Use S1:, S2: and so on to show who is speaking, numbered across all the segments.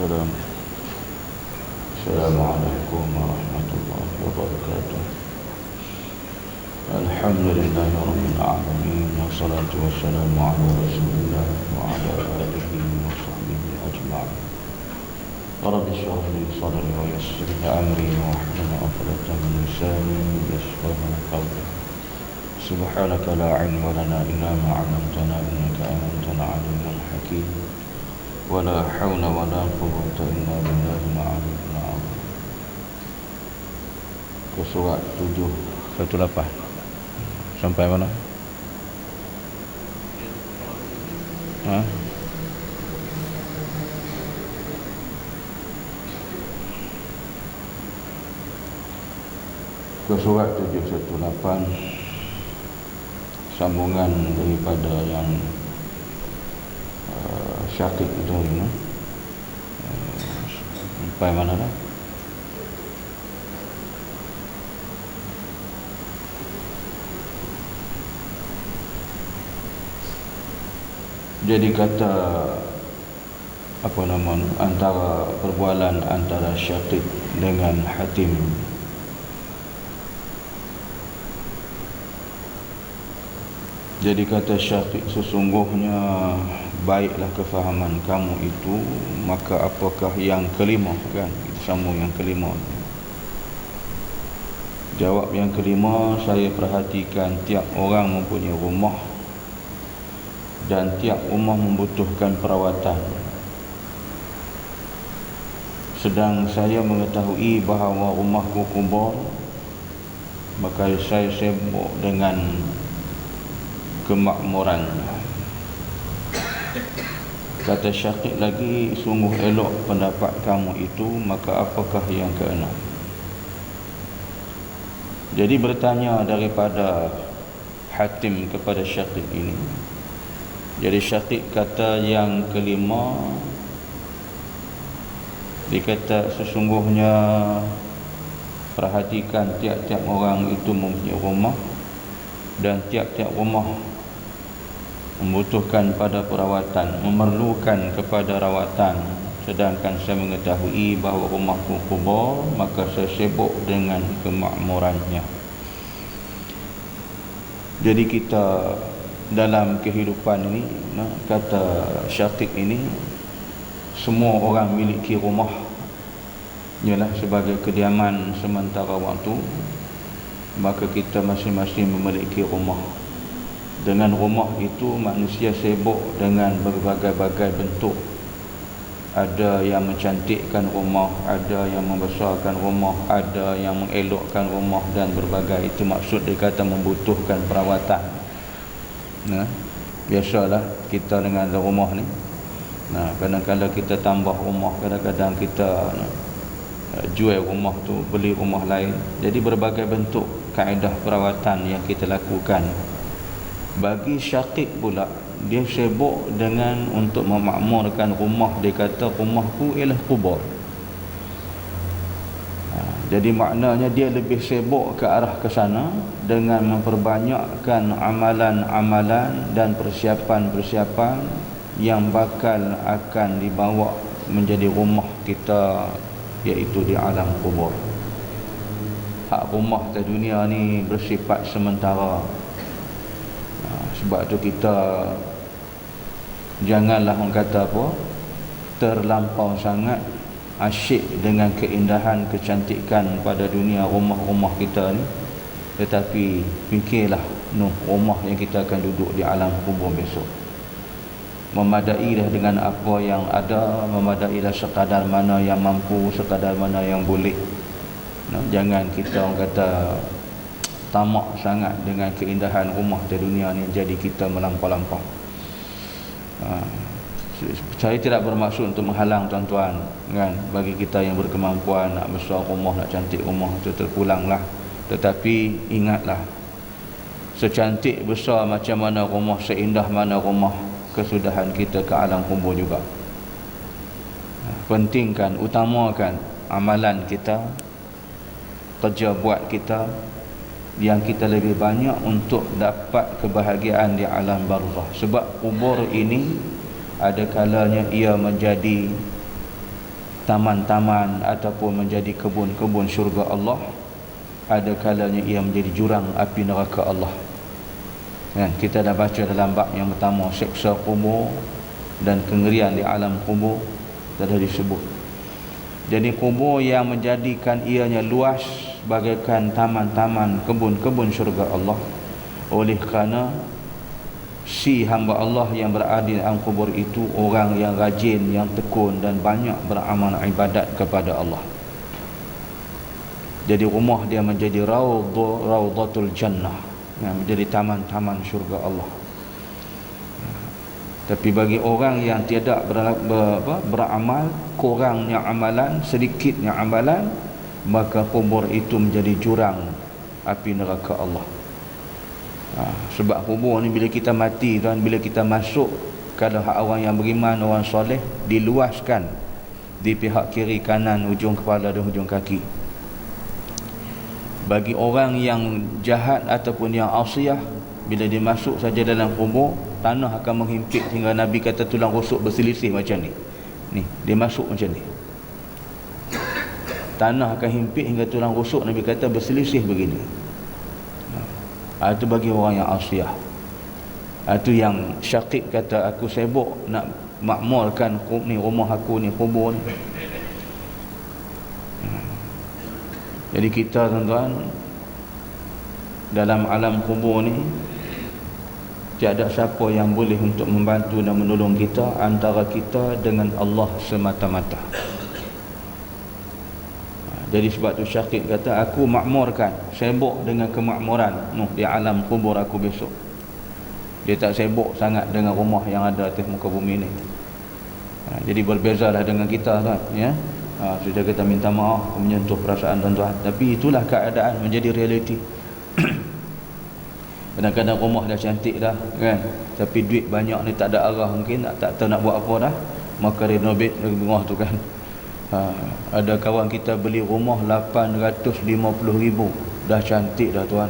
S1: والسلام. السلام عليكم ورحمة الله وبركاته. الحمد لله رب العالمين، والصلاة والسلام على رسول الله وعلى آله وصحبه أجمعين. رب اشرح لي صدري ويسر لي أمري واحلل عقدة من لساني يفقهوا قولي. سبحانك لا علم لنا إلا ما علمتنا إنك أنت العليم الحكيم. ولا حول ولا قوة إلا بالله العلي العظيم. Ke surat 718 sampai mana? Ke surat 718, sambungan daripada yang Syakik itu ini. Sampai mana dah? Jadi kata apa nama, antara perbualan antara Syakik dengan Hatim. Jadi kata Syakik, sesungguhnya baiklah kefahaman kamu itu, maka apakah yang kelima, kan? Kita sambung yang kelima. Jawab yang kelima, saya perhatikan tiap orang mempunyai rumah dan tiap rumah membutuhkan perawatan. Sedang saya mengetahui bahawa rumahku kubur, maka saya sibuk dengan kemakmurannya. Kata Syakik lagi, sungguh elok pendapat kamu itu, maka apakah yang keenam? Jadi bertanya daripada Hatim kepada Syakik ini. Jadi Syakik kata yang kelima, dia kata sesungguhnya perhatikan tiap-tiap orang itu mempunyai rumah dan tiap-tiap rumah membutuhkan pada perawatan, memerlukan kepada rawatan. Sedangkan saya mengetahui bahawa rumahku kubur, maka saya sibuk dengan kemakmurannya. Jadi kita dalam kehidupan ini, kata Syakik ini, semua orang miliki rumah, ialah sebagai kediaman sementara waktu. Maka kita masing-masing memiliki rumah. Dengan rumah itu manusia sibuk dengan berbagai-bagai bentuk. Ada yang mencantikkan rumah, ada yang membesarkan rumah, ada yang mengelokkan rumah dan berbagai. Itu maksud dia kata membutuhkan perawatan. Biasalah kita dengan rumah ni. Kadang-kadang kita tambah rumah, kadang-kadang kita jual rumah tu, beli rumah lain. Jadi berbagai bentuk kaedah perawatan yang kita lakukan. Bagi Syakik pula, dia sibuk dengan untuk memakmurkan rumah. Dia kata rumahku ialah kubur. Jadi maknanya dia lebih sibuk ke arah ke sana dengan memperbanyakkan amalan-amalan dan persiapan-persiapan yang bakal akan dibawa menjadi rumah kita, iaitu di alam kubur. Hak rumah di dunia ni bersifat sementara. Sebab tu kita janganlah orang kata apa, terlampau sangat asyik dengan keindahan, kecantikan pada dunia rumah-rumah kita ni. Tetapi fikirlah rumah yang kita akan duduk di alam kubur besok. Memadailah dengan apa yang ada, memadailah sekadar mana yang mampu, sekadar mana yang boleh. Jangan kita orang kata tamak sangat dengan keindahan rumah di dunia ni, jadi kita melampau-lampau. Saya tidak bermaksud untuk menghalang tuan-tuan, kan, bagi kita yang berkemampuan nak besar rumah, nak cantik rumah, itu terpulanglah. Tetapi ingatlah, secantik besar macam mana rumah, seindah mana rumah, kesudahan kita ke alam kubur juga. Pentingkan, utamakan amalan kita, kerja buat kita, yang kita lebih banyak untuk dapat kebahagiaan di alam barzakh. Sebab kubur ini ada kalanya ia menjadi taman-taman ataupun menjadi kebun-kebun syurga Allah, ada kalanya ia menjadi jurang api neraka Allah. Kan, kita dah baca dalam bab yang pertama, siksa kubur dan kengerian di alam kubur dah disebut. Jadi kubur yang menjadikan ianya luas bagaikan taman-taman, kebun-kebun syurga Allah, oleh kerana si hamba Allah yang berada di dalam kubur itu orang yang rajin, yang tekun dan banyak beramal ibadat kepada Allah. Jadi rumah dia menjadi raudhatul jannah, yang menjadi taman-taman syurga Allah. Tapi bagi orang yang tidak beramal, kurangnya amalan, sedikitnya amalan, maka kubur itu menjadi jurang api neraka Allah. Sebab kubur ni bila kita mati dan bila kita masuk, kalau orang yang beriman, orang soleh, diluaskan di pihak kiri, kanan, hujung kepala dan hujung kaki. Bagi orang yang jahat ataupun yang asiyah, bila dia masuk saja dalam kubur, tanah akan menghimpit hingga Nabi kata tulang rusuk berselisih macam ni. Ni, dia masuk macam ni. Tanah akan himpit hingga tulang rusuk, Nabi kata berselisih begini. Itu bagi orang yang asiyah. Itu yang Syaqib kata, aku sibuk nak makmurkan ni rumah aku ni, kubur ni. Jadi kita tuan-tuan, dalam alam kubur ni tiada siapa yang boleh untuk membantu dan menolong kita antara kita dengan Allah semata-mata. Jadi sebab tu Syaqib kata, aku makmurkan, sibuk dengan kemakmuran di alam kubur aku besok. Dia tak sibuk sangat dengan rumah yang ada atas muka bumi ni. Jadi berbezalah dengan kita tuan, ya. Sudah kita minta maaf menyentuh perasaan tuan-tuan, tapi itulah keadaan, menjadi realiti. Kadang-kadang rumah dah cantik dah kan, tapi duit banyak ni tak ada arah, mungkin tak tahu nak buat apa dah, maka renovate rumah tu kan. Ada kawan kita beli rumah 850,000, dah cantik dah tuan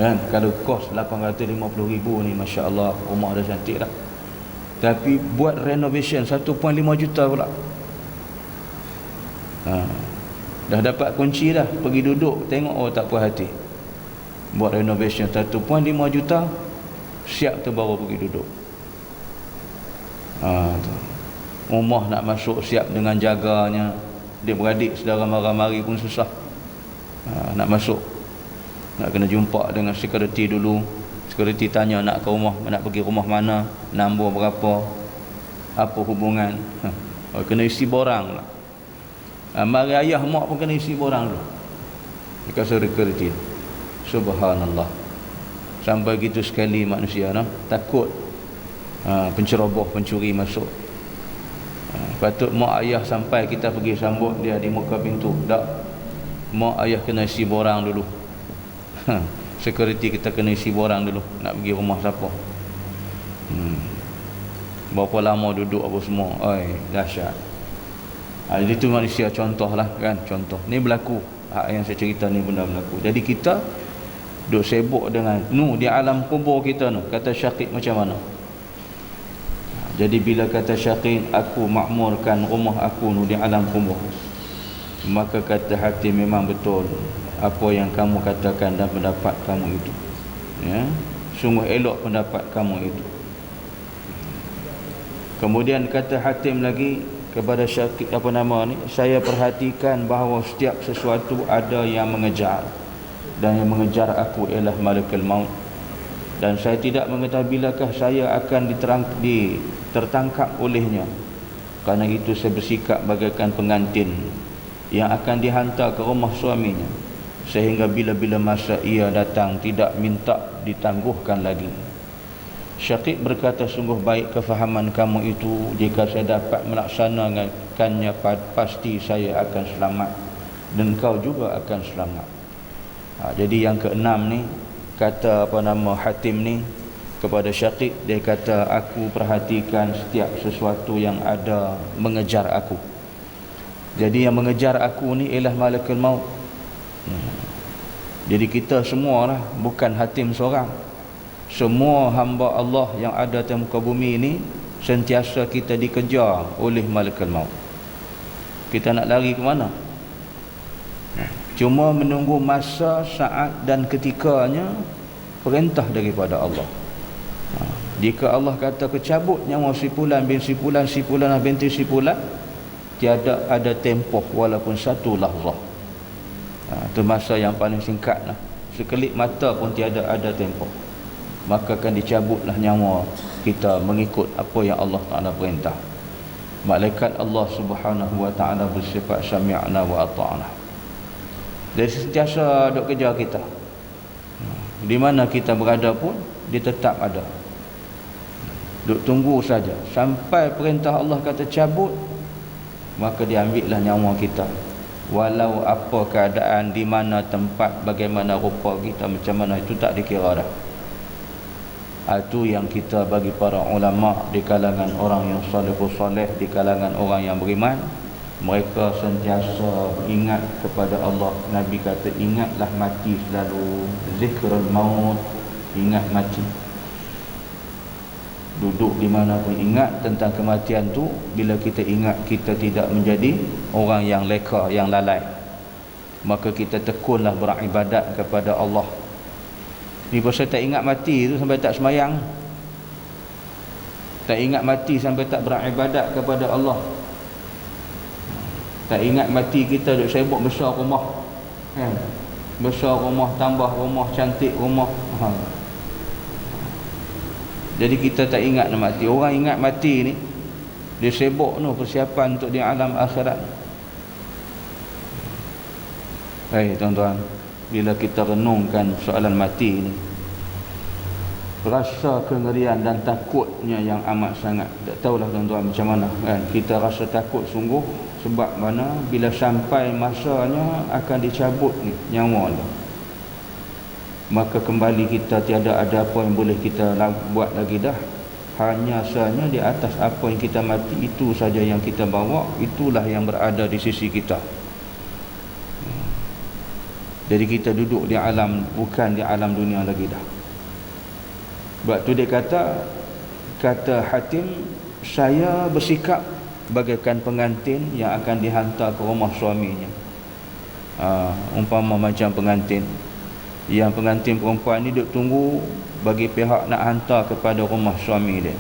S1: kan. Kalau kos 850,000 ni, Masya Allah, rumah dah cantik dah, tapi buat renovation 1.5 juta pula. Dah dapat kunci dah, pergi duduk tengok, oh tak puas hati, buat renovation 1.5 juta, siap tu baru pergi duduk. Tu. Rumah nak masuk siap dengan jaganya, dia beradik saudara mari pun susah. Nak masuk, nak kena jumpa dengan security dulu. Security tanya nak ke rumah, nak pergi rumah mana, nombor berapa, apa hubungan. Kena isi borang lah. Mari ayah mak pun kena isi borang dulu dekat security. Subhanallah. Sampai gitu sekali manusia takut penceroboh, pencuri masuk. Patut mak ayah sampai kita pergi sambut dia di muka pintu, tak, mak ayah kena isi borang dulu. Security kita kena isi borang dulu nak pergi rumah siapa. Berapa lama duduk apa semua. Oi, dahsyat. Jadi itu manusia, contoh lah kan, contoh. Ni berlaku, yang saya cerita ni benda berlaku. Jadi kita duk sibuk dengan di alam kubur kita kata Syaqib macam mana. Jadi bila kata Syaqib, aku makmurkan rumah aku di alam kubur, maka kata hati, memang betul apa yang kamu katakan dan pendapat kamu itu, ya, sungguh elok pendapat kamu itu. Kemudian kata Hatim lagi kepada Syaqib, saya perhatikan bahawa setiap sesuatu ada yang mengejar, dan yang mengejar aku ialah malakul maut, dan saya tidak mengetahui bilakah saya akan tertangkap olehnya. Karena itu saya bersikap bagaikan pengantin yang akan dihantar ke rumah suaminya, sehingga bila-bila masa ia datang tidak minta ditangguhkan lagi. Syaqib berkata, sungguh baik kefahaman kamu itu. Jika saya dapat melaksanakannya, pasti saya akan selamat, dan kau juga akan selamat. Jadi yang keenam ni, kata Hatim ni kepada Syaqib, dia kata, aku perhatikan setiap sesuatu yang ada mengejar aku. Jadi yang mengejar aku ni ialah malakul maut. Jadi kita semua lah, bukan Hatim seorang. Semua hamba Allah yang ada di muka bumi ini sentiasa kita dikejar oleh malakul maut. Kita nak lari ke mana? Cuma menunggu masa, saat dan ketikanya perintah daripada Allah. Jika Allah kata kecabut nyawa si fulan bin si fulan, si fulan binti si fulan, tiada ada tempoh walaupun satu lahzah. Itu masa yang paling singkat lah. Sekelip mata pun tiada ada tempoh. Maka akan dicabutlah nyawa kita mengikut apa yang Allah Ta'ala perintah. Malaikat Allah Subhanahu Wa Ta'ala bersifat sami'na wa ata'na. Dari sentiasa duk kerja kita. Di mana kita berada pun dia tetap ada. Duk tunggu saja sampai perintah Allah kata cabut, maka diambillah nyawa kita. Walau apa keadaan, di mana tempat, bagaimana rupa kita, macam mana, itu tak dikira dah. Itu yang kita bagi para ulama di kalangan orang yang salihus salih, di kalangan orang yang beriman, mereka sentiasa ingat kepada Allah. Nabi kata ingatlah mati selalu, zikrul maut, ingat mati. Duduk di mana pun ingat tentang kematian tu. Bila kita ingat, kita tidak menjadi orang yang leka, yang lalai, maka kita tekunlah beribadat kepada Allah. Ni pasal tak ingat mati tu sampai tak semayang, tak ingat mati sampai tak beribadat kepada Allah. Tak ingat mati kita duk sibuk besar rumah, kan? Besar rumah, tambah rumah, cantik rumah. Jadi kita tak ingat nak mati. Orang ingat mati ni, dia sibuk tu persiapan untuk di alam akhirat. Baik tuan-tuan, bila kita renungkan soalan mati ni, rasa kengerian dan takutnya yang amat sangat. Tak tahulah tuan-tuan macam mana, kan? Kita rasa takut sungguh. Sebab mana bila sampai masanya akan dicabut ni nyawa ni, maka kembali kita tiada ada apa yang boleh kita buat lagi dah. Hanya sahaja di atas apa yang kita mati, itu saja yang kita bawa, itulah yang berada di sisi kita. Jadi kita duduk di alam, bukan di alam dunia lagi dah. Sebab tu dia kata Hatim, saya bersikap bagaikan pengantin yang akan dihantar ke rumah suaminya. Umpama macam pengantin, yang pengantin perempuan ni duk tunggu bagi pihak nak hantar kepada rumah suami dia,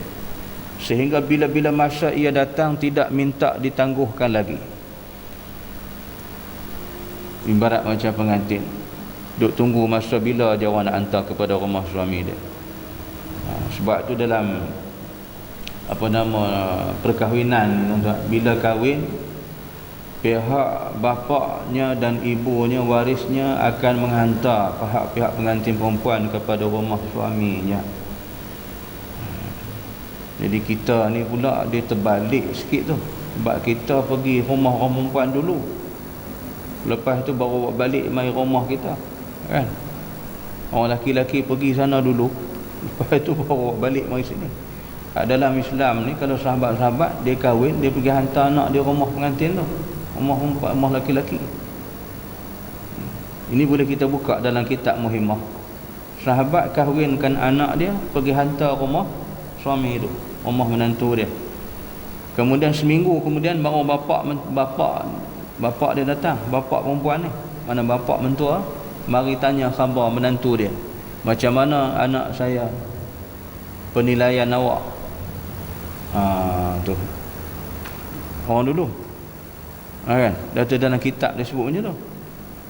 S1: sehingga bila-bila masa ia datang tidak minta ditangguhkan lagi. Ibarat macam pengantin duk tunggu masa bila dia orang nak hantar kepada rumah suami dia. Sebab tu dalam perkahwinan, bila kahwin, pihak bapaknya dan ibunya, warisnya akan menghantar pihak pengantin perempuan kepada rumah suaminya. Jadi kita ni pula dia terbalik sikit tu. Sebab kita pergi rumah orang perempuan dulu, lepas tu baru balik mai rumah kita, kan? Orang laki-laki pergi sana dulu, lepas tu baru balik mai sini. Dalam Islam ni, kalau sahabat-sahabat dia kahwin, dia pergi hantar anak dia rumah pengantin tu, rumah laki-laki. Ini boleh kita buka dalam kitab Muhimmah. Sahabat kahwinkan anak dia, pergi hantar rumah suami itu, rumah menantu dia. Kemudian seminggu kemudian baru bapak dia datang, bapak perempuan ni, mana bapak mentua, mari tanya khabar menantu dia, macam mana anak saya, penilaian awak. Tu orang dulu, kan? Dalam kitab dia sebut macam tu.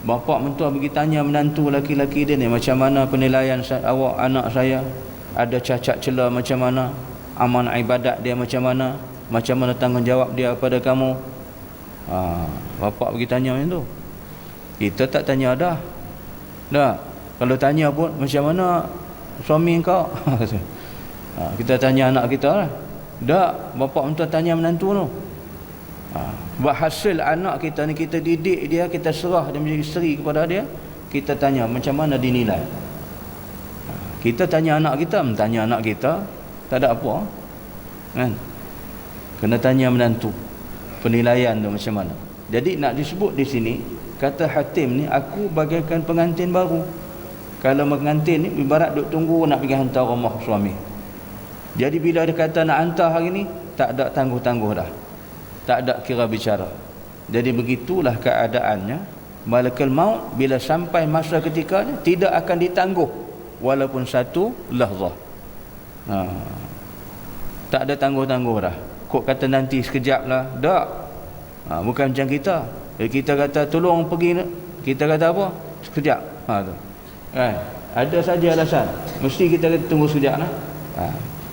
S1: Bapa mentua pergi tanya menantu laki-laki dia ni, macam mana penilaian awak anak saya, ada cacat celah macam mana, amanah ibadat dia macam mana tanggungjawab dia pada kamu. Bapa pergi tanya macam tu. Kita tak tanya dah. Kalau tanya pun macam mana suami kau. Kita tanya anak kita lah. Tak, bapa mentua tanya menantu tu. Sebab hasil anak kita ni, kita didik dia, kita serah dia menjadi isteri kepada dia, kita tanya macam mana dinilai. Kita tanya anak kita tak ada apa, kan? Kena tanya menantu, penilaian tu macam mana. Jadi nak disebut di sini, kata Hatim ni, aku bagaikan pengantin baru. Kalau pengantin ni ibarat duk tunggu nak pergi hantar rumah suami. Jadi bila dia kata nak hantar hari ni, tak ada tangguh-tangguh dah, tak ada kira bicara. Jadi begitulah keadaannya. Malakul maut bila sampai masa ketikanya tidak akan ditangguh walaupun satu lahzah. Tak ada tangguh-tangguh dah. Kok kata nanti sekejap lah. Tak. Bukan macam kita. Kita kata tolong pergi, kita kata apa? Sekejap. Tu. Ada saja alasan. Mesti kita kata tunggu sekejap lah.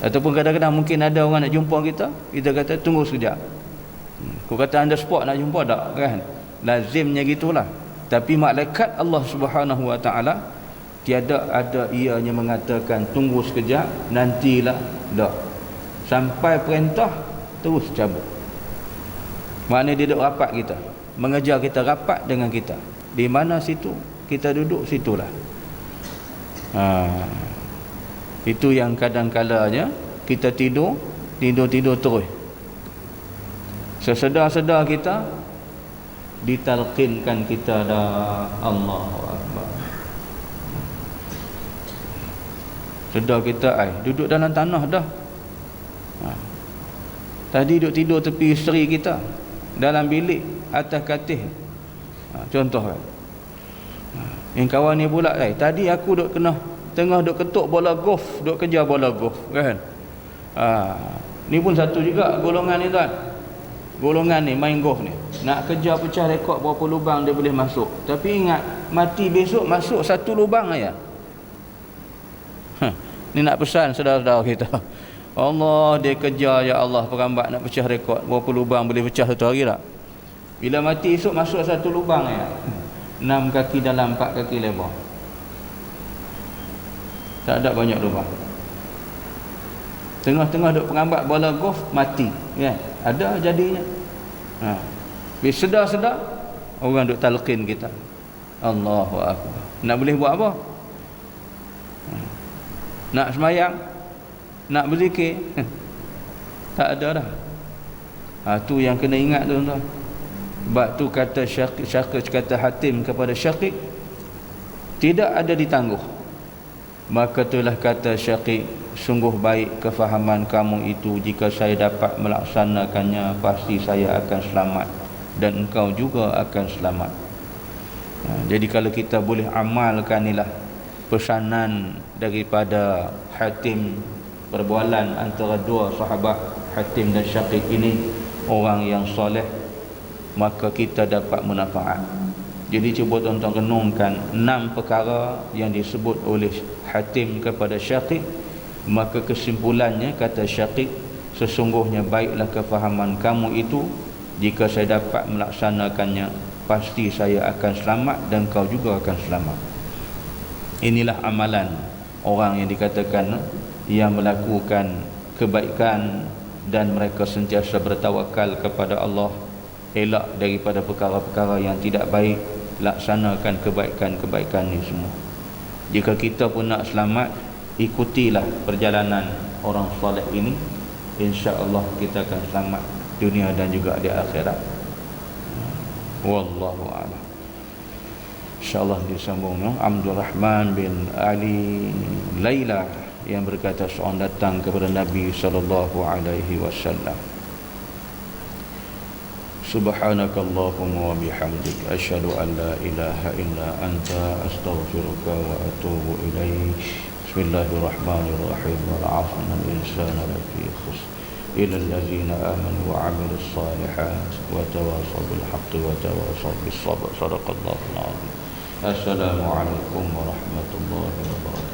S1: Ataupun kadang-kadang mungkin ada orang nak jumpa kita, kita kata tunggu sekejap. Kau kata anda spot nak jumpa tak kan? Lazimnya gitulah. Tapi malaikat Allah Subhanahu Wa Taala tiada ada ianya mengatakan tunggu sekejap, nantilah. Tak. Sampai perintah terus cabut. Maknanya dia duduk rapat kita, mengejar kita rapat dengan kita. Di mana situ kita duduk, situlah. Itu yang kadang-kalanya kita tidur terus. Sesedar-sedar kita ditalqinkan kita dah Allahu Akbar. Sedar kita duduk dalam tanah dah. Tadi duduk tidur tepi isteri kita dalam bilik atas katil. Contoh kan. Yang kawan ni pula tadi aku duduk tengah duk ketuk bola golf, duk kejar bola golf kan. Ni pun satu juga golongan ni tuan. Golongan ni main golf ni nak kejar pecah rekod berapa lubang dia boleh masuk. Tapi ingat, mati besok masuk satu lubang aja. Ni nak pesan saudara-saudara kita. Allah dia kejar, ya Allah, perambat nak pecah rekod berapa lubang boleh pecah satu hari tak? Bila mati esok masuk satu lubang aja. 6 kaki dalam, 4 kaki lebar. Tak ada banyak lubang. Tengah-tengah duk perambat bola golf, mati kan? Ada jadinya. Bila sedar-sedar orang duk talqin kita. Allahu Akbar. Nak boleh buat apa? Nak semayang, nak berzikir, tak ada dah. Tu yang kena ingat tuan-tuan. Sebab tu kata Syakir kata Hatim kepada Syakir, tidak ada ditangguh. Maka itulah kata Syakir, sungguh baik kefahaman kamu itu. Jika saya dapat melaksanakannya, pasti saya akan selamat dan engkau juga akan selamat. Jadi kalau kita boleh amalkan inilah pesanan daripada Hatim, perbualan antara dua sahabat Hatim dan Syakir ini, orang yang soleh, maka kita dapat manfaat. Jadi cuba tuan-tuan renungkan 6 perkara yang disebut oleh Hatim kepada Syakir. Maka kesimpulannya kata Syakir, sesungguhnya baiklah kefahaman kamu itu. Jika saya dapat melaksanakannya, pasti saya akan selamat dan kau juga akan selamat. Inilah amalan orang yang dikatakan yang melakukan kebaikan dan mereka sentiasa bertawakal kepada Allah, elak daripada perkara-perkara yang tidak baik, laksanakan kebaikan-kebaikan ini semua. Jika kita pun nak selamat, ikutilah perjalanan orang soleh ini, insya-Allah kita akan selamat dunia dan juga di akhirat. Wallahu a'lam. InsyaAllah disambung Abdul Rahman bin Ali Laila yang berkata seorang datang kepada Nabi sallallahu alaihi wasallam, Subhanakallahumma wa bihamdik, asyhadu an la ilaha illa anta, astaghfiruka wa atubu ilaik. Bismillahirrahmanirrahim. Wal 'asri innal insana lafi khusr illa allazina amanu wa 'amilus salihat wa tawassaw bil haqqi wa tawassaw bis sabr. Shadaqallahul 'azim. Assalamualaikum warahmatullahi wabarakatuh.